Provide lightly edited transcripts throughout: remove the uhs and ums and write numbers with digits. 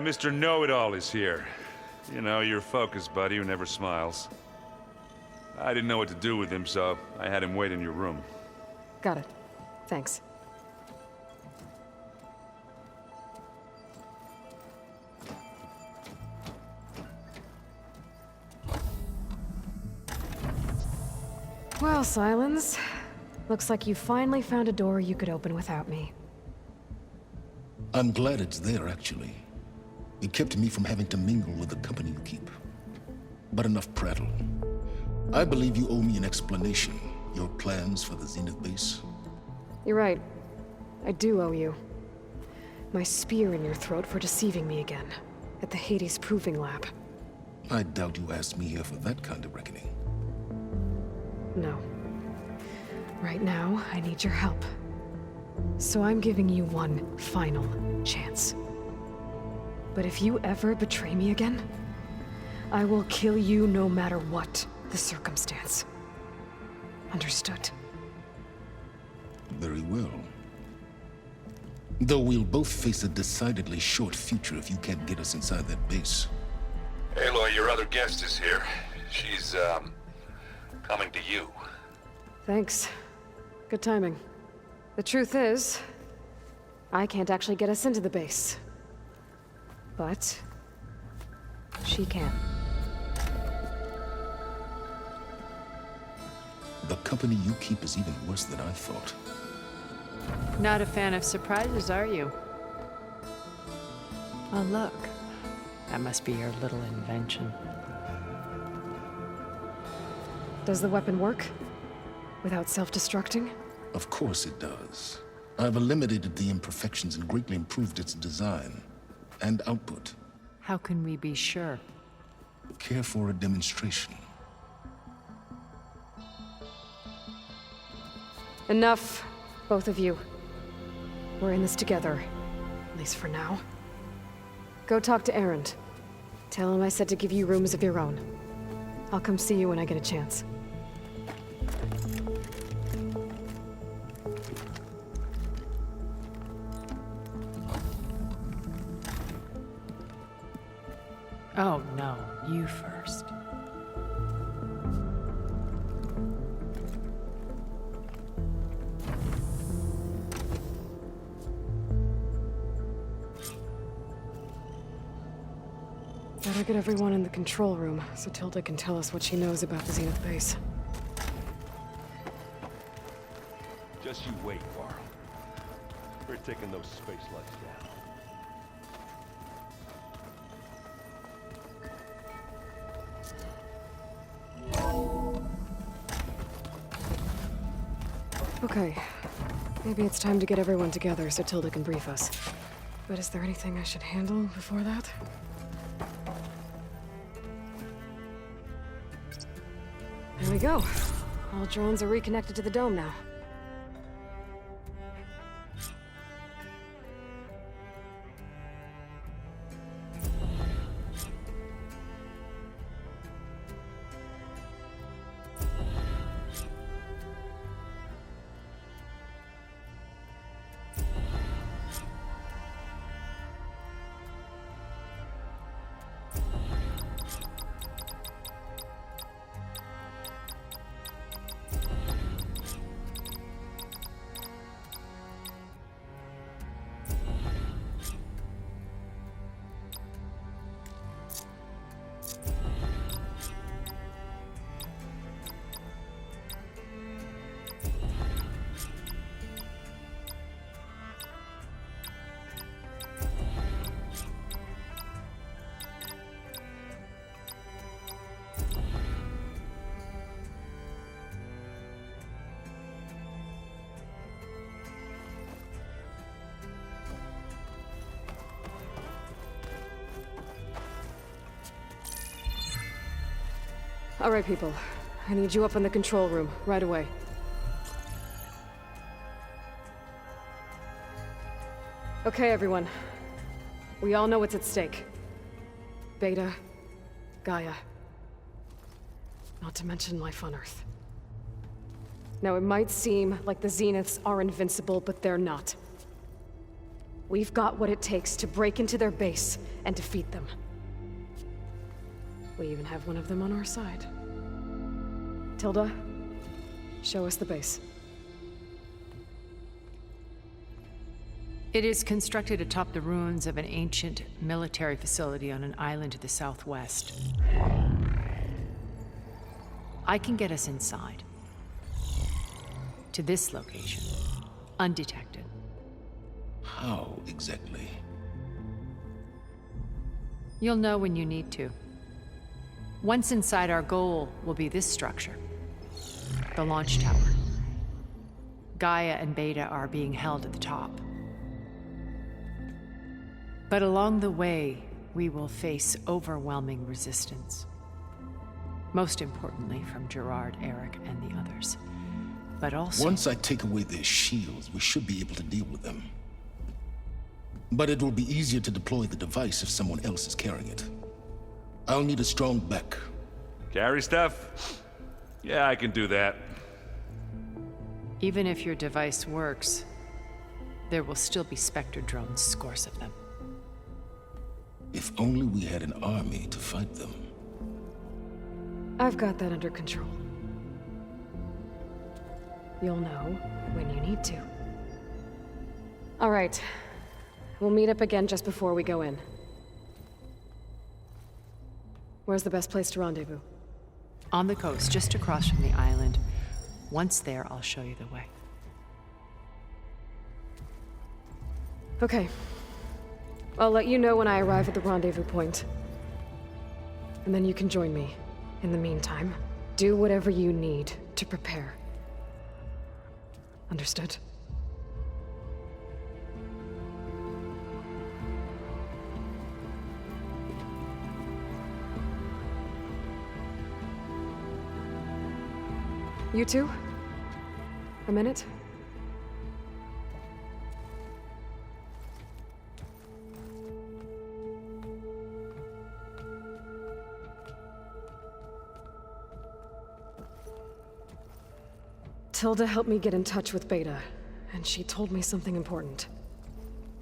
Mr. Know-It-All is here. You know, your focus buddy who never smiles. I didn't know what to do with him, so I had him wait in your room. Got it. Thanks. Well, Silence. Looks like you finally found a door you could open without me. I'm glad it's there, actually. It kept me from having to mingle with the company you keep. But enough prattle. I believe you owe me an explanation. Your plans for the Zenith base? You're right. I do owe you. My spear in your throat for deceiving me again. At the Hades Proving Lab. I doubt you asked me here for that kind of reckoning. No. Right now, I need your help. So I'm giving you one final chance. But if you ever betray me again, I will kill you no matter what the circumstance. Understood? Very well. Though we'll both face a decidedly short future if you can't get us inside that base. Aloy, your other guest is here. She's, coming to you. Thanks. Good timing. The truth is, I can't actually get us into the base. But she can. The company you keep is even worse than I thought. Not a fan of surprises, are you? Oh, look. That must be your little invention. Does the weapon work? Without self-destructing? Of course it does. I've eliminated the imperfections and greatly improved its design and output. How can we be sure? Care for a demonstration? Enough, both of you. We're in this together, at least for now. Go talk to Erend. Tell him I said to give you rooms of your own. I'll come see you when I get a chance. Oh, no. You first. Better get everyone in the control room, so Tilda can tell us what she knows about the Zenith base. Just you wait, Varl. We're taking those space lights down. Okay. Maybe it's time to get everyone together so Tilda can brief us. But is there anything I should handle before that? There we go. All drones are reconnected to the dome now. All right, people. I need you up in the control room, right away. Okay, everyone. We all know what's at stake. Beta, Gaia. Not to mention life on Earth. Now, it might seem like the Zeniths are invincible, but they're not. We've got what it takes to break into their base and defeat them. We even have one of them on our side. Tilda, show us the base. It is constructed atop the ruins of an ancient military facility on an island to the southwest. I can get us inside. To this location, undetected. How exactly? You'll know when you need to. Once inside, our goal will be this structure. The launch tower. Gaia and Beta are being held at the top. But along the way, we will face overwhelming resistance. Most importantly, from Gerard, Eric, and the others. But also... Once I take away their shields, we should be able to deal with them. But it will be easier to deploy the device if someone else is carrying it. I'll need a strong back. Carry stuff? Yeah, I can do that. Even if your device works, there will still be Spectre drones, scores of them. If only we had an army to fight them. I've got that under control. You'll know when you need to. All right. We'll meet up again just before we go in. Where's the best place to rendezvous? On the coast, just across from the island. Once there, I'll show you the way. Okay. I'll let you know when I arrive at the rendezvous point. And then you can join me. In the meantime, do whatever you need to prepare. Understood? You two? A minute? Tilda helped me get in touch with Beta, and she told me something important.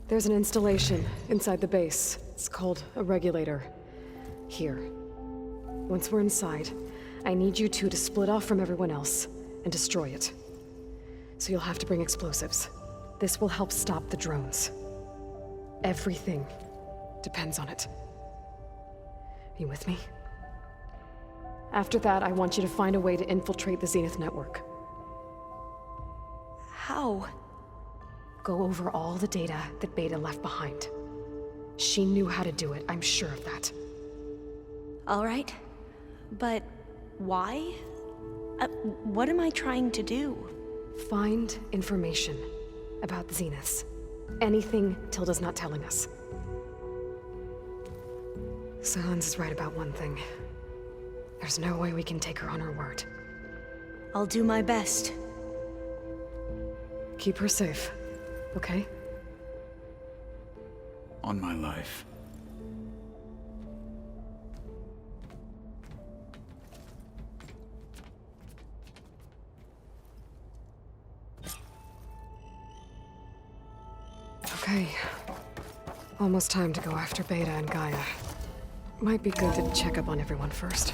There's an installation inside the base. It's called a regulator. Here. Once we're inside, I need you two to split off from everyone else and destroy it. So you'll have to bring explosives. This will help stop the drones. Everything depends on it. You with me? After that, I want you to find a way to infiltrate the Zenith network. How? Go over all the data that Beta left behind. She knew how to do it, I'm sure of that. All right. But why? What am I trying to do? Find information about the Zeniths. Anything Tilda's not telling us. Silence is right about one thing. There's no way we can take her on her word. I'll do my best. Keep her safe, okay? On my life. Okay. Almost time to go after Beta and Gaia. Might be good to check up on everyone first.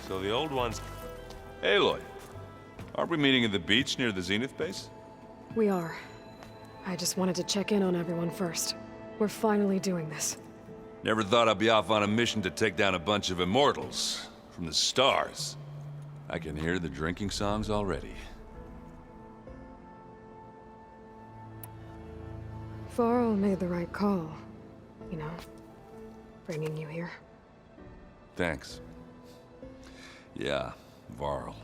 So the old ones... Aloy, aren't we meeting at the beach near the Zenith base? We are. I just wanted to check in on everyone first. We're finally doing this. Never thought I'd be off on a mission to take down a bunch of immortals from the stars. I can hear the drinking songs already. Varl made the right call, you know. bringing you here. Thanks. Yeah, Varl.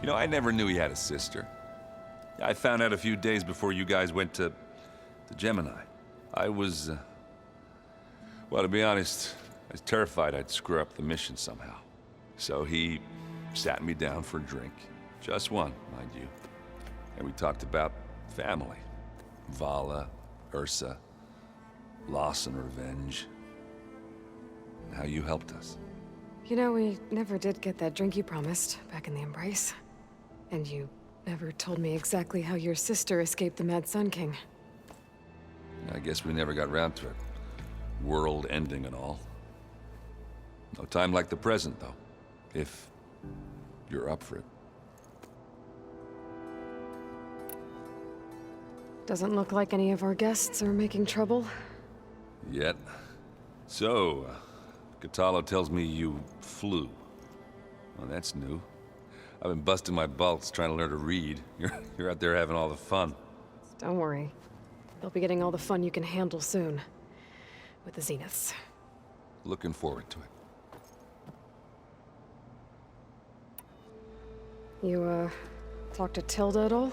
You know, I never knew he had a sister. I found out a few days before you guys went to Gemini. I was, well, to be honest, I was terrified I'd screw up the mission somehow. So he sat me down for a drink. Just one, mind you. And we talked about family. Vala, Ursa, loss and revenge. And how you helped us. You know, we never did get that drink you promised back in the Embrace. And you never told me exactly how your sister escaped the Mad Sun King. I guess we never got round to it. World ending and all. No time like the present, though. If you're up for it. Doesn't look like any of our guests are making trouble. Yet. So, Katalo tells me you flew. Well, that's new. I've been busting my balls trying to learn to read. You're out there having all the fun. Don't worry. You'll be getting all the fun you can handle soon. With the Zeniths. Looking forward to it. You, talked to Tilda at all?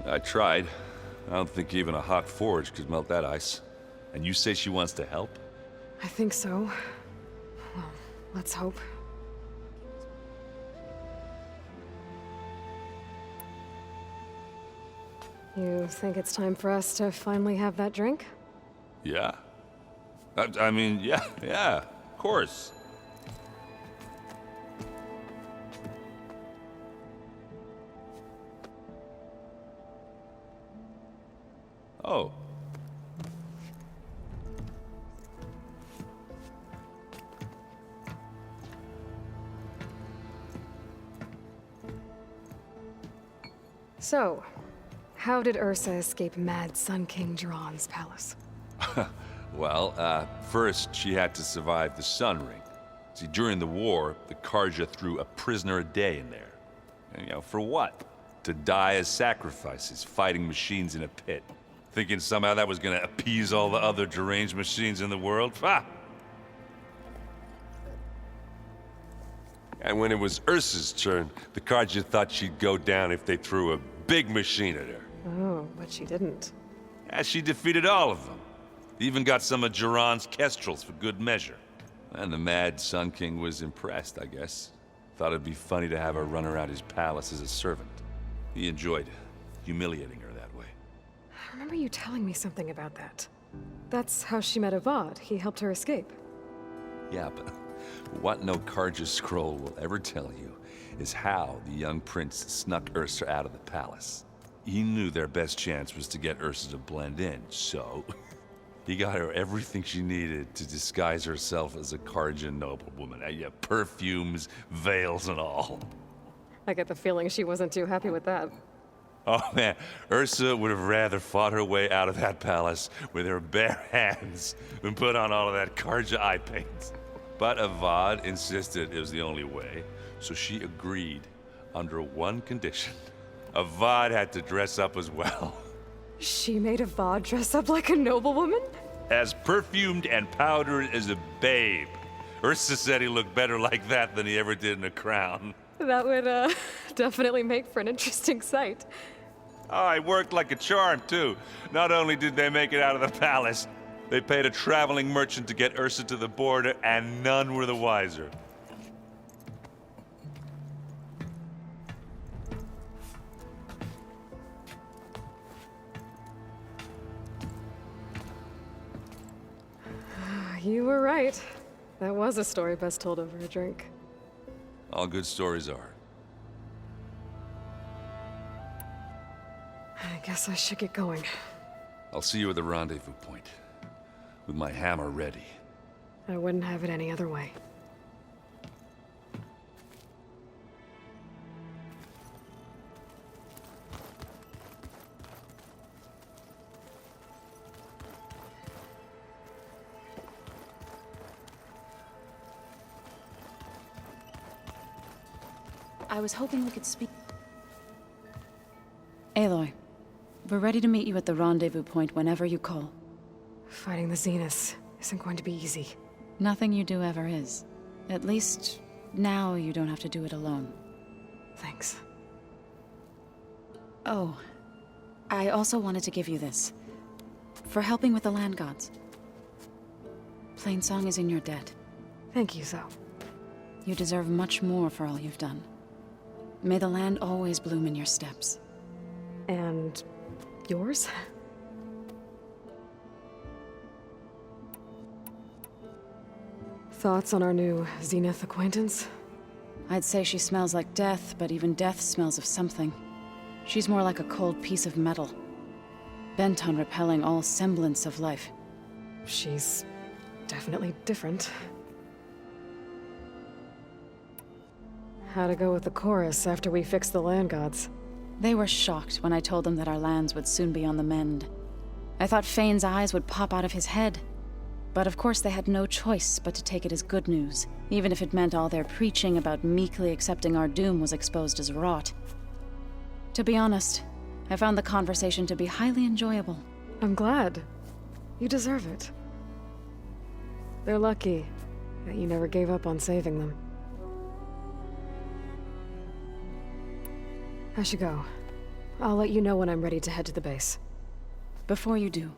I tried. I don't think even a hot forge could melt that ice. And you say she wants to help? I think so. Well, let's hope. You think it's time for us to finally have that drink? Yeah. I mean, yeah, of course. Oh. So, how did Ursa escape Mad Sun King Jiran's palace? Well, first she had to survive the Sun Ring. See, during the war, the Karja threw a prisoner a day in there. And, you know, for what? To die as sacrifices, fighting machines in a pit. Thinking somehow that was gonna appease all the other deranged machines in the world? Ha! And when it was Ursa's turn, the Karja thought she'd go down if they threw a big machine at her. Oh, but she didn't. And she defeated all of them. Even got some of Jiran's kestrels for good measure. And the Mad Sun King was impressed, I guess. Thought it'd be funny to have her run around his palace as a servant. He enjoyed humiliating her that way. I remember you telling me something about that. That's how she met Avad. He helped her escape. Yeah, but what no Karja scroll will ever tell you is how the young prince snuck Ursa out of the palace. He knew their best chance was to get Ursa to blend in, so he got her everything she needed to disguise herself as a Karja noblewoman. Yeah, perfumes, veils, and all. I get the feeling she wasn't too happy with that. Oh man, Ursa would have rather fought her way out of that palace with her bare hands than put on all of that Karja eye paint. But Avad insisted it was the only way, so she agreed under one condition. Avad had to dress up as well. She made Avad dress up like a noblewoman? As perfumed and powdered as a babe. Ursa said he looked better like that than he ever did in a crown. That would, definitely make for an interesting sight. Oh, it worked like a charm, too. Not only did they make it out of the palace, they paid a traveling merchant to get Ursa to the border, and none were the wiser. You were right. That was a story best told over a drink. All good stories are. I guess I should get going. I'll see you at the rendezvous point. With my hammer ready. I wouldn't have it any other way. I was hoping we could speak. Aloy, we're ready to meet you at the rendezvous point whenever you call. Fighting the Zeniths isn't going to be easy. Nothing you do ever is. At least, now you don't have to do it alone. Thanks. Oh, I also wanted to give you this. For helping with the land gods. Plainsong is in your debt. Thank you, Zoe. You deserve much more for all you've done. May the land always bloom in your steps. And yours? Thoughts on our new Zenith acquaintance? I'd say she smells like death, but even death smells of something. She's more like a cold piece of metal, bent on repelling all semblance of life. She's definitely different. How'd it go with the chorus after we fixed the land gods? They were shocked when I told them that our lands would soon be on the mend. I thought Fane's eyes would pop out of his head. But of course they had no choice but to take it as good news, even if it meant all their preaching about meekly accepting our doom was exposed as rot. To be honest, I found the conversation to be highly enjoyable. I'm glad. You deserve it. They're lucky that you never gave up on saving them. I should go. I'll let you know when I'm ready to head to the base. Before you do,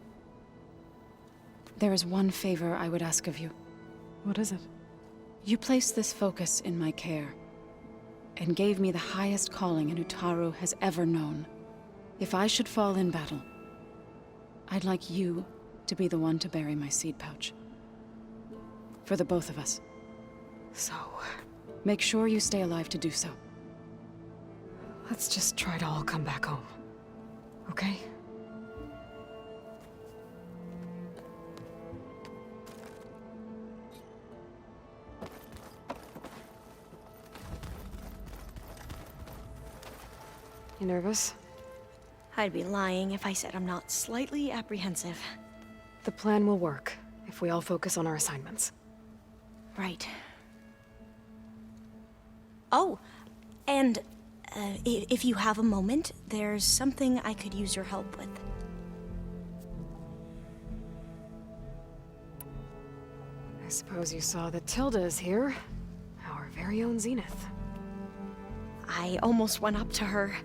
there is one favor I would ask of you. What is it? You placed this focus in my care, and gave me the highest calling an Utaru has ever known. If I should fall in battle, I'd like you to be the one to bury my seed pouch. For the both of us. So, Make sure you stay alive to do so. let's just try to all come back home. Okay? You nervous? I'd be lying if I said I'm not slightly apprehensive. The plan will work if we all focus on our assignments. Right. Oh, and if you have a moment, there's something I could use your help with. I suppose you saw that Tilda is here. Our very own Zenith. I almost went up to her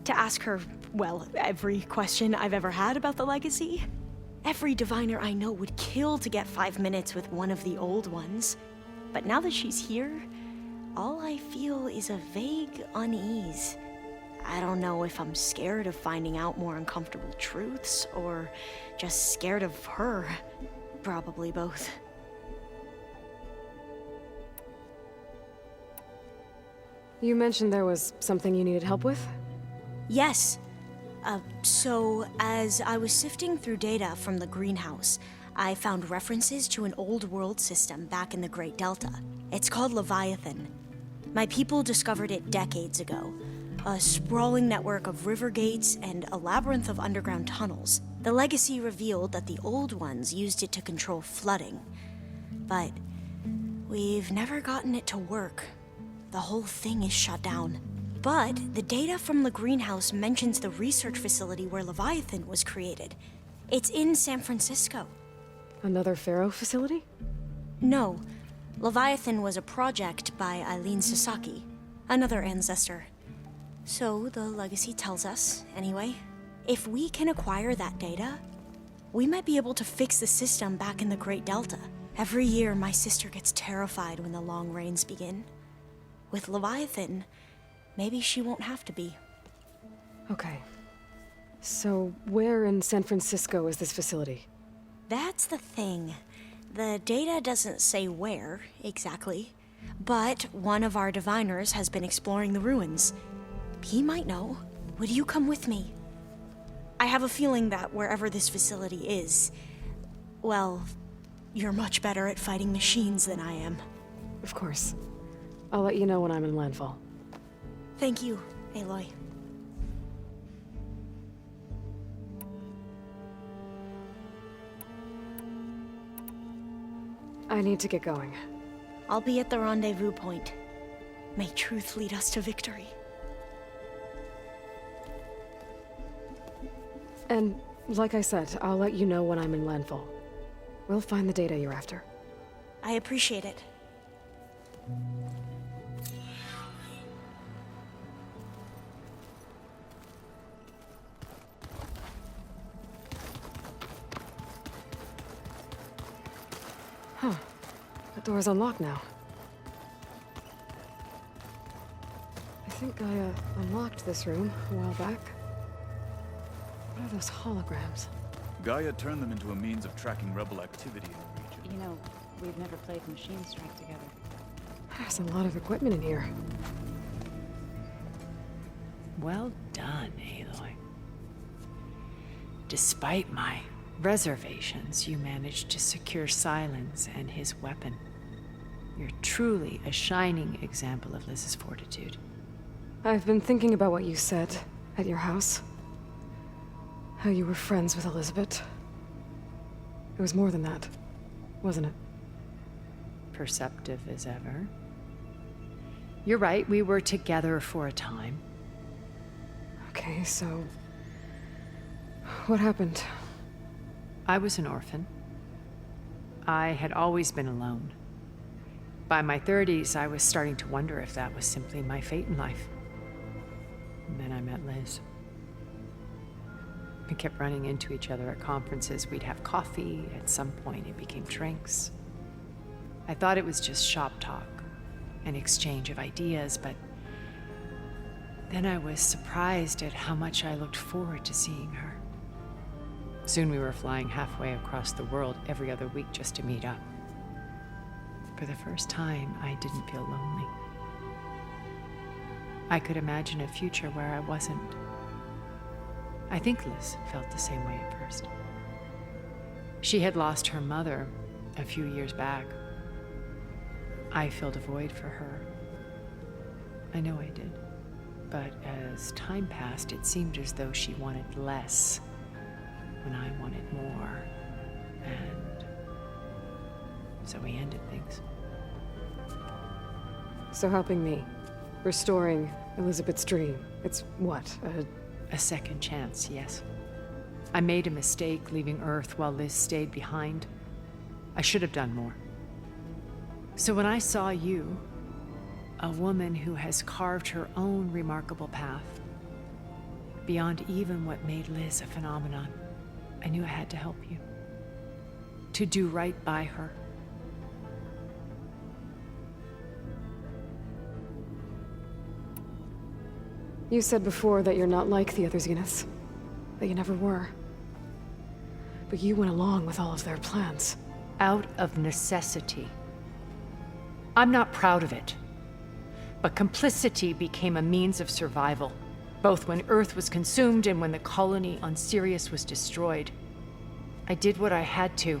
to ask her, well, every question I've ever had about the legacy. Every diviner I know would kill to get 5 minutes with one of the old ones. But now that she's here, all I feel is a vague unease. I don't know if I'm scared of finding out more uncomfortable truths, or just scared of her. Probably both. You mentioned there was something you needed help with? Yes. So, as I was sifting through data from the greenhouse, I found references to an old world system back in the Great Delta. It's called Leviathan. My people discovered it decades ago. A sprawling network of river gates and a labyrinth of underground tunnels. The legacy revealed that the old ones used it to control flooding. But we've never gotten it to work. The whole thing is shut down. But the data from the greenhouse mentions the research facility where Leviathan was created. It's in San Francisco. Another Pharaoh facility? No, Leviathan was a project by Eileen Sasaki, another ancestor. So the legacy tells us, anyway, if we can acquire that data, we might be able to fix the system back in the Great Delta. Every year, my sister gets terrified when the long rains begin. With Leviathan, maybe she won't have to be. Okay. So, where in San Francisco is this facility? That's the thing. The data doesn't say where, exactly. But one of our diviners has been exploring the ruins. He might know. Would you come with me? I have a feeling that wherever this facility is, well, you're much better at fighting machines than I am. Of course. I'll let you know when I'm in landfall. Thank you, Aloy. I need to get going. I'll be at the rendezvous point. May truth lead us to victory. And, like I said, I'll let you know when I'm in landfall. We'll find the data you're after. I appreciate it. Huh. The door's unlocked now. I think I unlocked this room a while back. What are those holograms? Gaia turned them into a means of tracking rebel activity in the region. You know, we've never played Machine Strike together. There's a lot of equipment in here. Well done, Aloy. Despite my reservations, you managed to secure Silence and his weapon. You're truly a shining example of Liz's fortitude. I've been thinking about what you said at your house. How you were friends with Elizabeth. It was more than that, wasn't it? Perceptive as ever. You're right, we were together for a time. Okay, so... what happened? I was an orphan. I had always been alone. By my 30s, I was starting to wonder if that was simply my fate in life. And then I met Liz. We kept running into each other at conferences. We'd have coffee. At some point, it became drinks. I thought it was just shop talk, an exchange of ideas, but then I was surprised at how much I looked forward to seeing her. Soon we were flying halfway across the world every other week just to meet up. For the first time, I didn't feel lonely. I could imagine a future where I wasn't. I think Liz felt the same way at first. She had lost her mother a few years back. I filled a void for her. I know I did. But as time passed, it seemed as though she wanted less when I wanted more. And so we ended things. So helping me. Restoring Elizabeth's dream. It's what, A second chance, yes. I made a mistake leaving Earth while Liz stayed behind. I should have done more. So when I saw you, a woman who has carved her own remarkable path, beyond even what made Liz a phenomenon, I knew I had to help you. To do right by her. You said before that you're not like the other Zeniths. That you never were. But you went along with all of their plans. Out of necessity. I'm not proud of it. But complicity became a means of survival, both when Earth was consumed and when the colony on Sirius was destroyed. I did what I had to.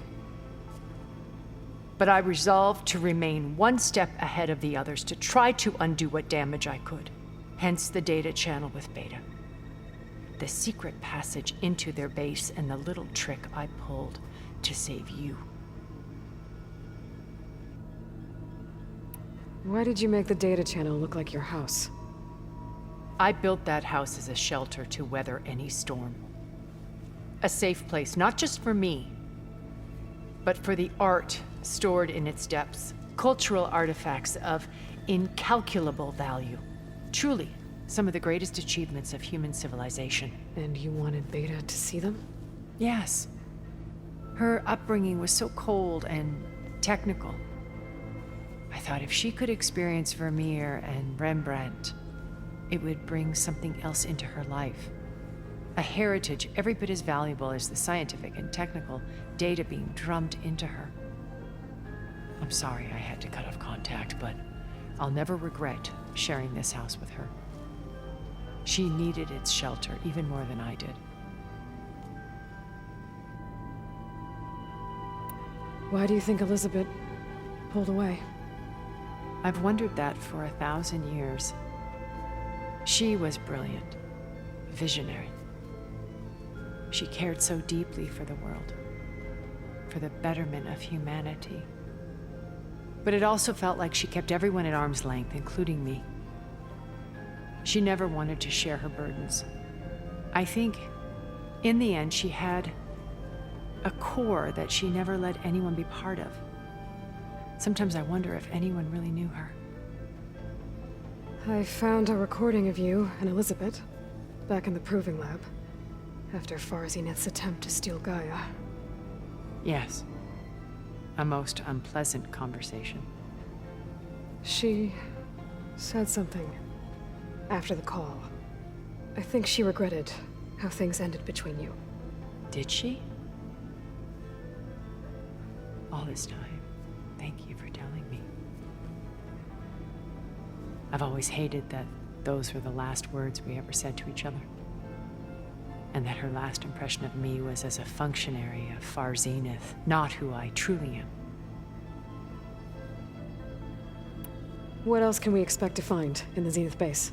But I resolved to remain one step ahead of the others, to try to undo what damage I could. Hence the data channel with Beta. The secret passage into their base and the little trick I pulled to save you. Why did you make the data channel look like your house? I built that house as a shelter to weather any storm. A safe place, not just for me, but for the art stored in its depths, cultural artifacts of incalculable value. Truly, some of the greatest achievements of human civilization. And you wanted Beta to see them? Yes. Her upbringing was so cold and technical. I thought if she could experience Vermeer and Rembrandt, it would bring something else into her life. A heritage every bit as valuable as the scientific and technical data being drummed into her. I'm sorry I had to cut off contact, but I'll never regret sharing this house with her. She needed its shelter even more than I did. Why do you think Elizabeth pulled away? I've wondered that for 1,000 years. She was brilliant, visionary. She cared so deeply for the world, for the betterment of humanity. But it also felt like she kept everyone at arm's length, including me. She never wanted to share her burdens. I think, in the end, she had A core that she never let anyone be part of. Sometimes I wonder if anyone really knew her. I found a recording of you and Elizabeth back in the proving lab after Farzineth's attempt to steal Gaia. Yes. A most unpleasant conversation. She said something after the call. I think she regretted how things ended between you. Did she? All this time, thank you for telling me. I've always hated that those were the last words we ever said to each other. And that her last impression of me was as a functionary of Far Zenith, not who I truly am. What else can we expect to find in the Zenith base?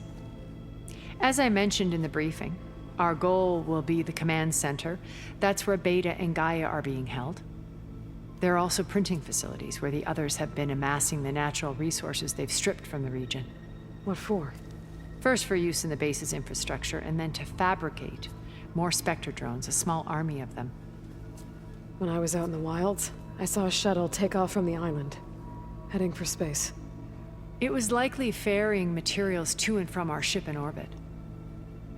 As I mentioned in the briefing, our goal will be the command center. That's where Beta and Gaia are being held. There are also printing facilities where the others have been amassing the natural resources they've stripped from the region. What for? First for use in the base's infrastructure, and then to fabricate more Spectre drones, a small army of them. When I was out in the wilds, I saw a shuttle take off from the island, heading for space. It was likely ferrying materials to and from our ship in orbit.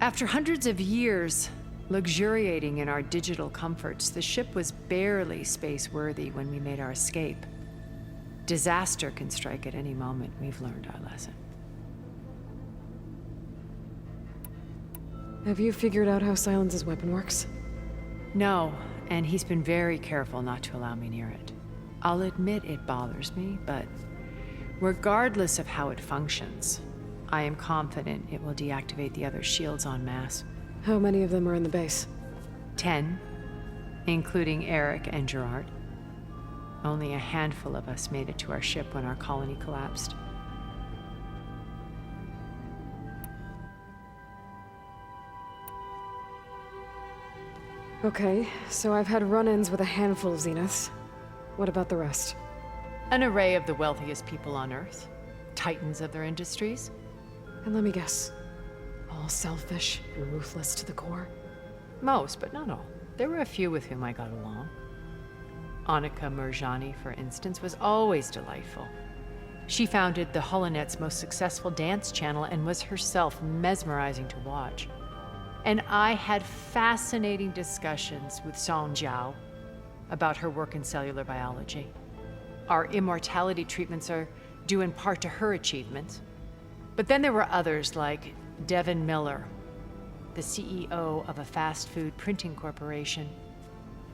After hundreds of years luxuriating in our digital comforts, the ship was barely space-worthy when we made our escape. Disaster can strike at any moment. We've learned our lesson. Have you figured out how Silence's weapon works? No, and he's been very careful not to allow me near it. I'll admit it bothers me, but regardless of how it functions, I am confident it will deactivate the other shields en masse. How many of them are in the base? 10, including Eric and Gerard. Only a handful of us made it to our ship when our colony collapsed. Okay, so I've had run-ins with a handful of Zeniths. What about the rest? An array of the wealthiest people on Earth. Titans of their industries. And let me guess, all selfish and ruthless to the core? Most, but not all. There were a few with whom I got along. Annika Murjani, for instance, was always delightful. She founded the Holonet's most successful dance channel and was herself mesmerizing to watch. And I had fascinating discussions with Song Jiao about her work in cellular biology. Our immortality treatments are due in part to her achievements. But then there were others like Devin Miller, the CEO of a fast food printing corporation.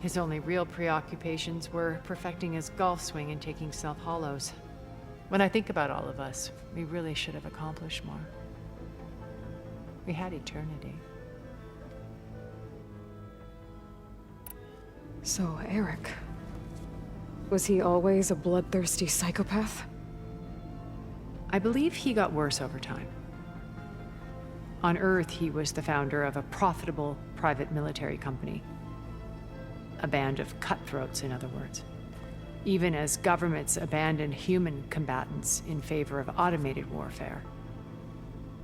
His only real preoccupations were perfecting his golf swing and taking self-hollows. When I think about all of us, we really should have accomplished more. We had eternity. So, Eric. Was he always a bloodthirsty psychopath? I believe he got worse over time. On Earth, he was the founder of a profitable private military company. A band of cutthroats, in other words. Even as governments abandoned human combatants in favor of automated warfare.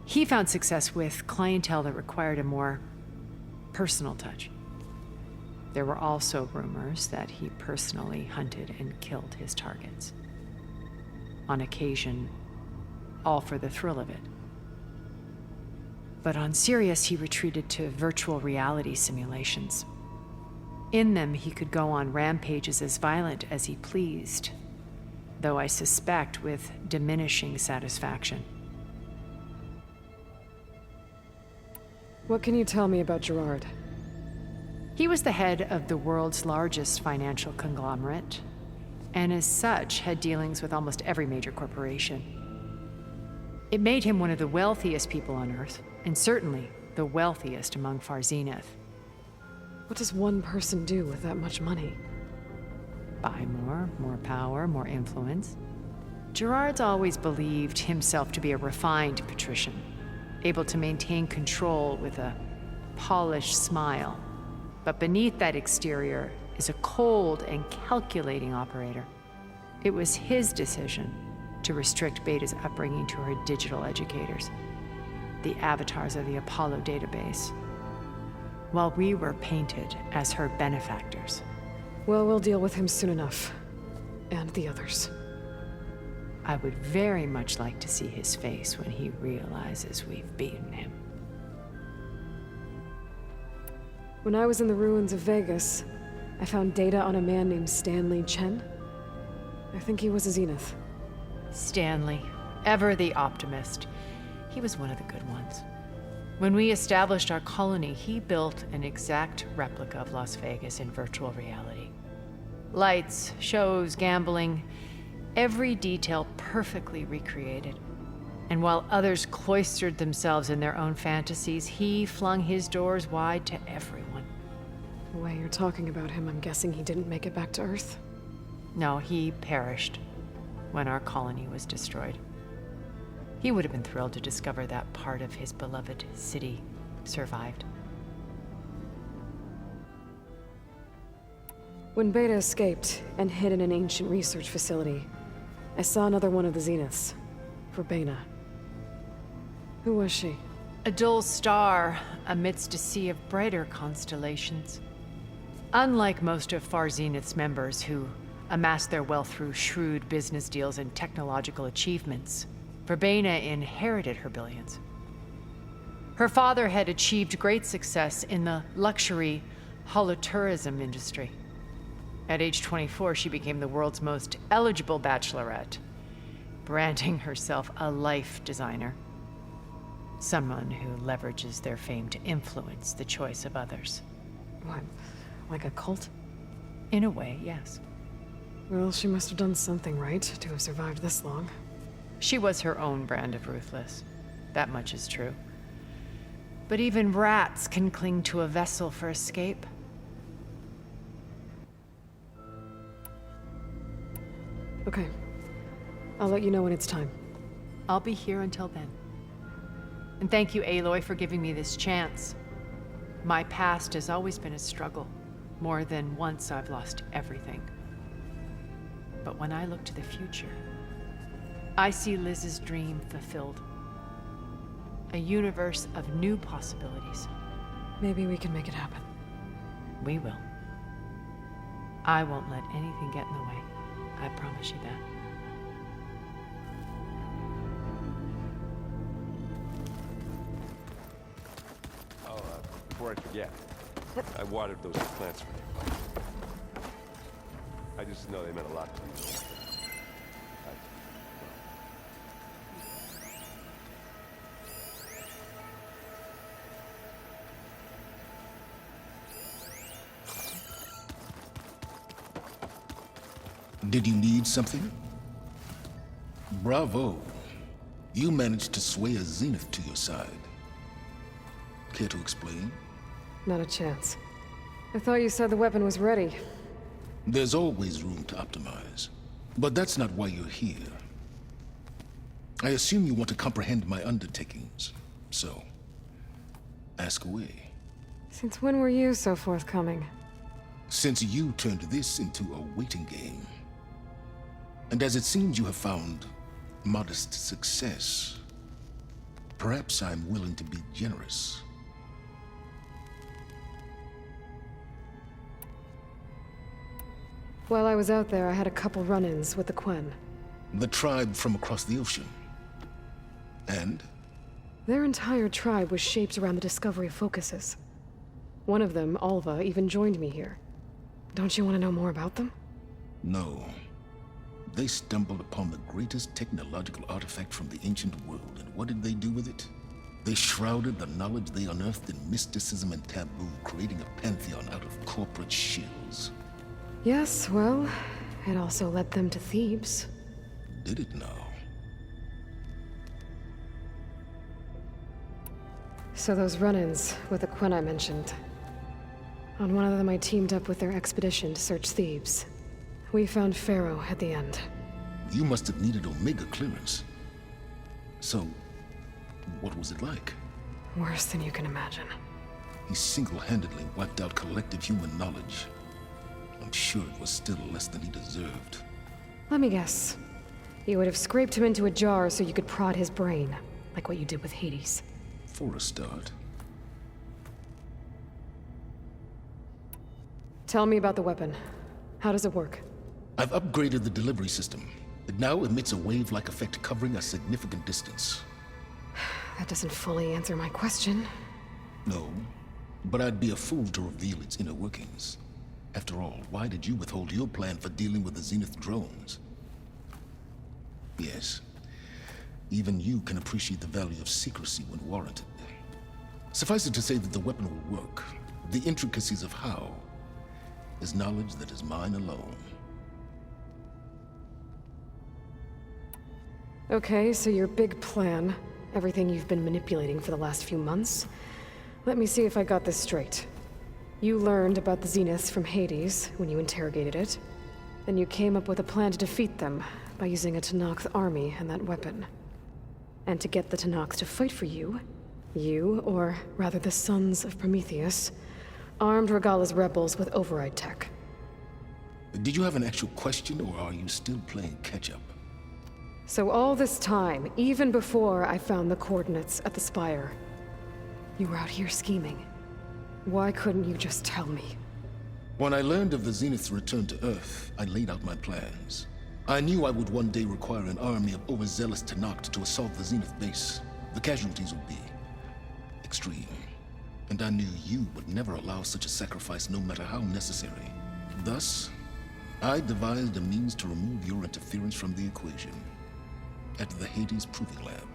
He found success with clientele that required a more personal touch. There were also rumors that he personally hunted and killed his targets. On occasion, all for the thrill of it. But on Sirius, he retreated to virtual reality simulations. In them, he could go on rampages as violent as he pleased, though I suspect with diminishing satisfaction. What can you tell me about Gerard? He was the head of the world's largest financial conglomerate, and as such, had dealings with almost every major corporation. It made him one of the wealthiest people on Earth, and certainly the wealthiest among Far Zenith. What does one person do with that much money? Buy more power, more influence. Gerard's always believed himself to be a refined patrician, able to maintain control with a polished smile. But beneath that exterior is a cold and calculating operator. It was his decision to restrict Beta's upbringing to her digital educators, the avatars of the Apollo database, while we were painted as her benefactors. Well, we'll deal with him soon enough. And the others. I would very much like to see his face when he realizes we've beaten him. When I was in the ruins of Vegas, I found data on a man named Stanley Chen. I think he was a Zenith. Stanley, ever the optimist. He was one of the good ones. When we established our colony, he built an exact replica of Las Vegas in virtual reality. Lights, shows, gambling, every detail perfectly recreated. And while others cloistered themselves in their own fantasies, he flung his doors wide to everyone. The way you're talking about him, I'm guessing he didn't make it back to Earth? No, he perished when our colony was destroyed. He would have been thrilled to discover that part of his beloved city survived. When Beta escaped and hid in an ancient research facility, I saw another one of the Zeniths, Verbena. Who was she? A dull star amidst a sea of brighter constellations. Unlike most of Far Zenith's members who amassed their wealth through shrewd business deals and technological achievements, Verbena inherited her billions. Her father had achieved great success in the luxury holotourism industry. At age 24, she became the world's most eligible bachelorette, branding herself a life designer. Someone who leverages their fame to influence the choice of others. What, like a cult? In a way, yes. Well, she must have done something right to have survived this long. She was her own brand of ruthless. That much is true. But even rats can cling to a vessel for escape. Okay. I'll let you know when it's time. I'll be here until then. And thank you, Aloy, for giving me this chance. My past has always been a struggle. More than once I've lost everything. But when I look to the future, I see Liz's dream fulfilled. A universe of new possibilities. Maybe we can make it happen. We will. I won't let anything get in the way. I promise you that. Before I forget, I watered those plants for you. I just know they meant a lot to you. Did you need something? Bravo. You managed to sway a Zenith to your side. Care to explain? Not a chance. I thought you said the weapon was ready. There's always room to optimize. But that's not why you're here. I assume you want to comprehend my undertakings. So, ask away. Since when were you so forthcoming? Since you turned this into a waiting game. And as it seems you have found modest success, perhaps I'm willing to be generous. While I was out there, I had a couple run-ins with the Quen. The tribe from across the ocean. And? Their entire tribe was shaped around the discovery of focuses. One of them, Alva, even joined me here. Don't you want to know more about them? No. They stumbled upon the greatest technological artifact from the ancient world, and what did they do with it? They shrouded the knowledge they unearthed in mysticism and taboo, creating a pantheon out of corporate shills. Yes, well, it also led them to Thebes. Did it now? So those run-ins with the Quen I mentioned. On one of them I teamed up with their expedition to search Thebes. We found Pharaoh at the end. You must have needed Omega clearance. So, what was it like? Worse than you can imagine. He single-handedly wiped out collective human knowledge. I'm sure it was still less than he deserved. Let me guess. You would have scraped him into a jar so you could prod his brain, like what you did with Hades. For a start. Tell me about the weapon. How does it work? I've upgraded the delivery system. It now emits a wave-like effect covering a significant distance. That doesn't fully answer my question. No, but I'd be a fool to reveal its inner workings. After all, why did you withhold your plan for dealing with the Zenith drones? Yes, even you can appreciate the value of secrecy when warranted. Suffice it to say that the weapon will work. The intricacies of how is knowledge that is mine alone. Okay, so your big plan, everything you've been manipulating for the last few months. Let me see if I got this straight. You learned about the Zeniths from Hades when you interrogated it. Then you came up with a plan to defeat them by using a Tenakth army and that weapon. And to get the Tenakth to fight for you, or rather the Sons of Prometheus, armed Regalla's rebels with override tech. Did you have an actual question, or are you still playing catch-up? So all this time, even before I found the coordinates at the Spire, you were out here scheming. Why couldn't you just tell me? When I learned of the Zenith's return to Earth, I laid out my plans. I knew I would one day require an army of overzealous Tenakth to assault the Zenith base. The casualties would be extreme. And I knew you would never allow such a sacrifice, no matter how necessary. Thus, I devised a means to remove your interference from the equation at the Hades Proving Lab.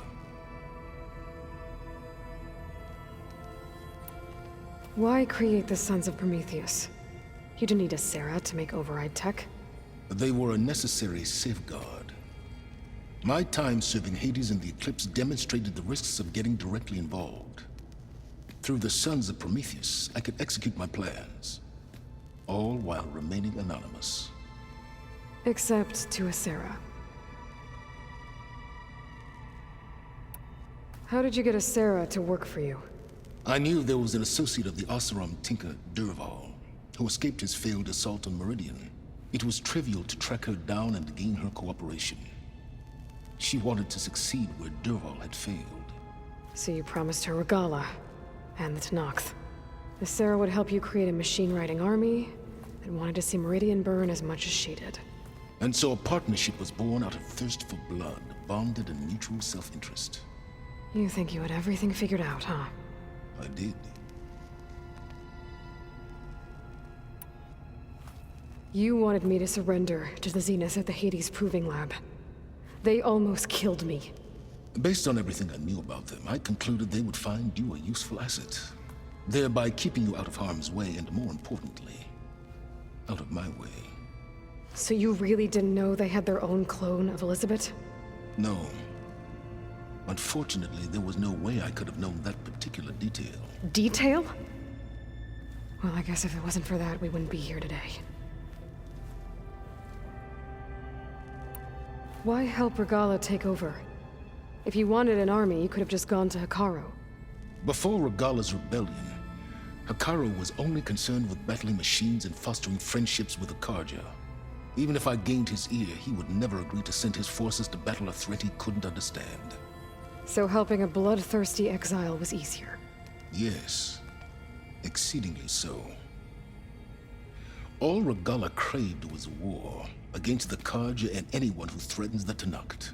Why create the Sons of Prometheus? You didn't need a Sarah to make override tech. They were a necessary safeguard. My time serving Hades in the Eclipse demonstrated the risks of getting directly involved. Through the Sons of Prometheus, I could execute my plans, all while remaining anonymous. Except to a Sarah. How did you get a Sarah to work for you? I knew there was an associate of the Oseram tinker, Derval, who escaped his failed assault on Meridian. It was trivial to track her down and gain her cooperation. She wanted to succeed where Derval had failed. So you promised her Regalla, and the Tenakth. The Sarah would help you create a machine-riding army that wanted to see Meridian burn as much as she did. And so a partnership was born out of thirst for blood, bonded in mutual self-interest. You think you had everything figured out, huh? I did. You wanted me to surrender to the Zenith at the Hades Proving Lab. They almost killed me. Based on everything I knew about them, I concluded they would find you a useful asset, thereby keeping you out of harm's way and, more importantly, out of my way. So you really didn't know they had their own clone of Elizabeth? No. Unfortunately, there was no way I could have known that particular detail. Detail? Well, I guess if it wasn't for that, we wouldn't be here today. Why help Regalla take over? If you wanted an army, you could have just gone to Hekarro. Before Regalla's rebellion, Hekarro was only concerned with battling machines and fostering friendships with Akarja. Even if I gained his ear, he would never agree to send his forces to battle a threat he couldn't understand. So helping a bloodthirsty exile was easier. Yes, exceedingly so. All Regalla craved was war against the Karja and anyone who threatens the Tenakth.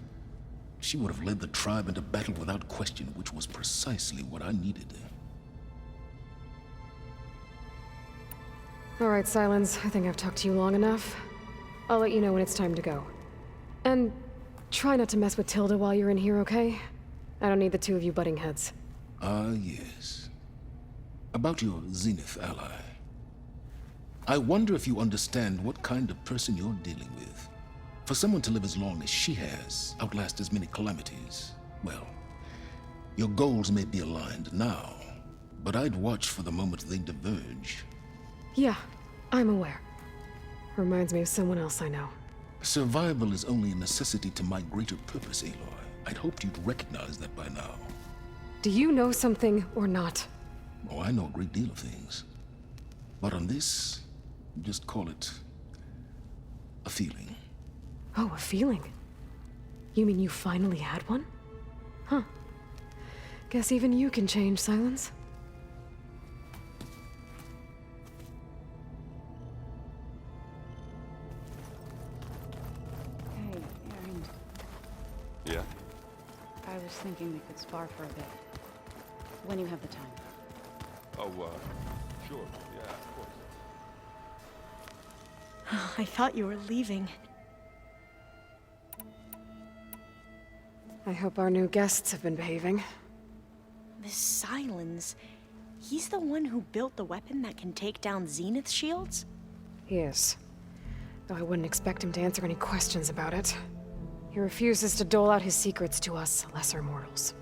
She would have led the tribe into battle without question, which was precisely what I needed. All right, Silence. I think I've talked to you long enough. I'll let you know when it's time to go. And try not to mess with Tilda while you're in here, okay? I don't need the two of you butting heads. Ah, yes. About your Zenith ally. I wonder if you understand what kind of person you're dealing with. For someone to live as long as she has, outlast as many calamities, well, your goals may be aligned now, but I'd watch for the moment they diverge. Yeah, I'm aware. Reminds me of someone else I know. Survival is only a necessity to my greater purpose, Aloy. I'd hoped you'd recognize that by now. Do you know something or not? Oh, I know a great deal of things. But on this, just call it a feeling. Oh, a feeling? You mean you finally had one? Huh. Guess even you can change, Silence. was thinking we could spar for a bit. When you have the time. Oh, sure. Yeah, of course. I thought you were leaving. I hope our new guests have been behaving. This Silence, he's the one who built the weapon that can take down Zenith shields? He is. Though I wouldn't expect him to answer any questions about it. He refuses to dole out his secrets to us lesser mortals.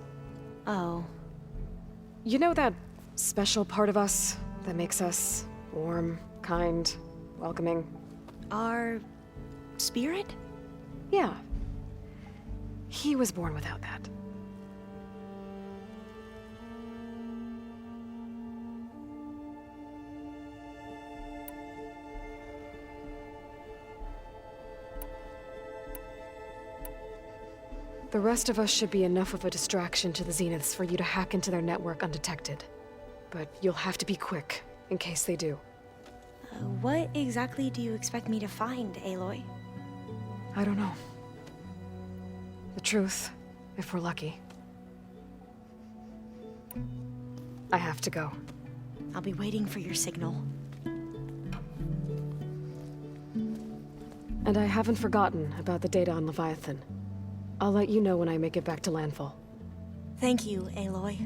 Oh. You know that special part of us that makes us warm, kind, welcoming? Our spirit? Yeah. He was born without that. The rest of us should be enough of a distraction to the Zeniths for you to hack into their network undetected. But you'll have to be quick, in case they do. What exactly do you expect me to find, Aloy? I don't know. The truth, if we're lucky. I have to go. I'll be waiting for your signal. And I haven't forgotten about the data on Leviathan. I'll let you know when I make it back to landfall. Thank you, Aloy.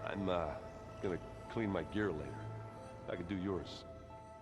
I'm, gonna clean my gear later. I could do yours